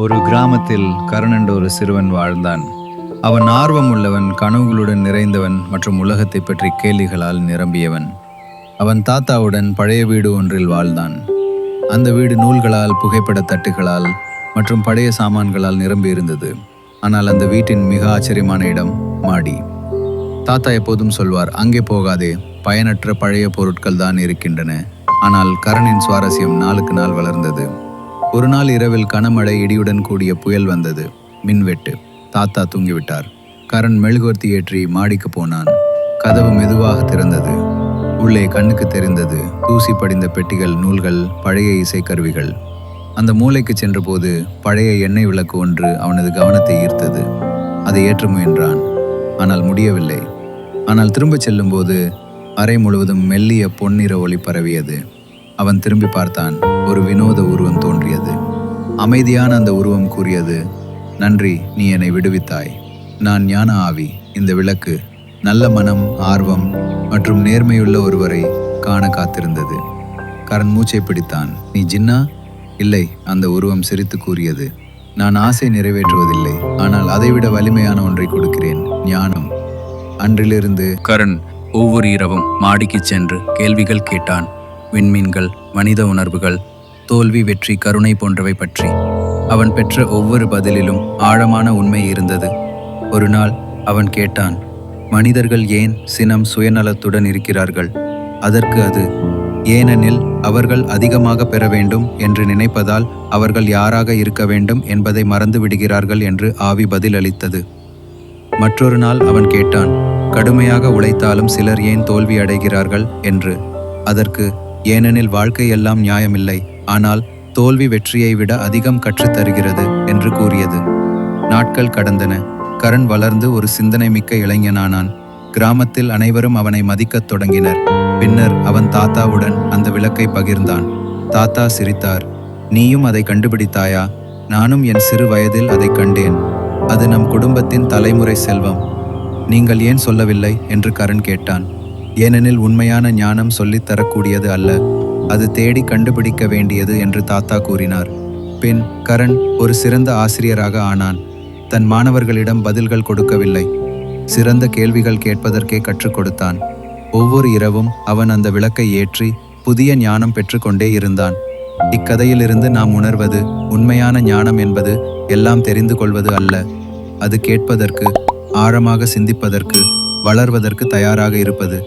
ஒரு கிராமத்தில் கரண் என்ற ஒரு சிறுவன் வாழ்ந்தான். அவன் ஆர்வம் உள்ளவன், கனவுகளுடன் நிறைந்தவன் மற்றும் உலகத்தை பற்றி கேள்விகளால் நிரம்பியவன். அவன் தாத்தாவுடன் பழைய வீடு ஒன்றில் வாழ்ந்தான். அந்த வீடு நூல்களால், புகைப்பட தட்டுகளால் மற்றும் பழைய சாமான்களால் நிரம்பியிருந்தது. ஆனால் அந்த வீட்டின் மிக ஆச்சரியமான இடம் மாடி. தாத்தா எப்போதும் சொல்வார், அங்கே போகாதே, பயனற்ற பழைய பொருட்கள் தான் இருக்கின்றன. ஆனால் கரணின் சுவாரஸ்யம் நாளுக்கு நாள் வளர்ந்தது. ஒரு நாள் இரவில் கனமழை, இடியுடன் கூடிய புயல் வந்தது. மின்வெட்டு. தாத்தா தூங்கிவிட்டார். கரண் மெழுகுவர்த்தி ஏற்றி மாடிக்கு போனான். கதவு மெதுவாக திறந்தது. உள்ளே கண்ணுக்கு தெரிந்தது தூசி படிந்த பெட்டிகள், நூல்கள், பழைய இசைக்கருவிகள். அந்த மூலைக்கு சென்றபோது பழைய எண்ணெய் விளக்கு ஒன்று அவனது கவனத்தை ஈர்த்தது. அதை ஏற்ற முயன்றான். ஆனால் முடியவில்லை. ஆனால் திரும்பச் செல்லும்போது அறை முழுவதும் மெல்லிய பொன்னிற ஒளி பரவியது. அவன் திரும்பி பார்த்தான். ஒரு வினோத உருவம் தோன்றியது. அமைதியான அந்த உருவம் கூறியது, நன்றி, நீ என்னை விடுவித்தாய். நான் ஞான ஆவி. இந்த விளக்கு நல்ல மனம், ஆர்வம் மற்றும் நேர்மையுள்ள ஒருவரை காண காத்திருந்தது. கரண் மூச்சை பிடித்தான். நீ ஜின்னா? இல்லை, அந்த உருவம் சிரித்து கூறியது, நான் ஆசை நிறைவேற்றுவதில்லை, ஆனால் அதைவிட வலிமையான ஒன்றை கொடுக்கிறேன், ஞானம். அன்றிலிருந்து கரண் ஒவ்வொரு இரவும் மாடிக்கு சென்று கேள்விகள் கேட்டான். விண்மீன்கள், மனித உணர்வுகள், தோல்வி, வெற்றி, கருணை போன்றவை பற்றி. அவன் பெற்ற ஒவ்வொரு பதிலிலும் ஆழமான உண்மை இருந்தது. ஒரு நாள் அவன் கேட்டான், மனிதர்கள் ஏன் சினம், சுயநலத்துடன் இருக்கிறார்கள்? அதற்கு அது, ஏனெனில் அவர்கள் அதிகமாக பெற வேண்டும் என்று நினைப்பதால் அவர்கள் யாராக இருக்க வேண்டும் என்பதை மறந்து விடுகிறார்கள் என்று ஆவி பதிலளித்தது. மற்றொரு நாள் அவன் கேட்டான், கடுமையாக உழைத்தாலும் சிலர் ஏன் தோல்வி அடைகிறார்கள் என்று. அதற்கு, ஏனெனில் வாழ்க்கை எல்லாம் நியாயமில்லை, ஆனால் தோல்வி வெற்றியை விட அதிகம் கற்றுத்தருகிறது என்று கூறியது. நாட்கள் கடந்தன. கரண் வளர்ந்து ஒரு சிந்தனை மிக்க இளைஞனானான். கிராமத்தில் அனைவரும் அவனை மதிக்கத் தொடங்கினர். பின்னர் அவன் தாத்தாவுடன் அந்த விளக்கை பகிர்ந்தான். தாத்தா சிரித்தார். நீயும் அதை கண்டுபிடித்தாயா? நானும் என் சிறு வயதில் அதை கண்டேன். அது நம் குடும்பத்தின் தலைமுறை செல்வம். நீங்கள் ஏன் சொல்லவில்லை என்று கரண் கேட்டான். ஏனெனில் உண்மையான ஞானம் சொல்லித் தரக்கூடியது அல்ல, அது தேடி கண்டுபிடிக்க வேண்டியது என்று தாத்தா கூறினார். பின் கரண் ஒரு சிறந்த ஆசிரியராக ஆனான். தன் மாணவர்களிடம் பதில்கள் கொடுக்கவில்லை, சிறந்த கேள்விகள் கேட்பதற்கே கற்றுக் கொடுத்தான். ஒவ்வொரு இரவும் அவன் அந்த விளக்கை ஏற்றி புதிய ஞானம் பெற்றுக்கொண்டே இருந்தான். இக்கதையிலிருந்து நாம் உணர்வது, உண்மையான ஞானம் என்பது எல்லாம் தெரிந்து கொள்வது அல்ல, அது கேட்பதற்கு, ஆழமாக சிந்திப்பதற்கு, வளர்வதற்கு தயாராக இருப்பது.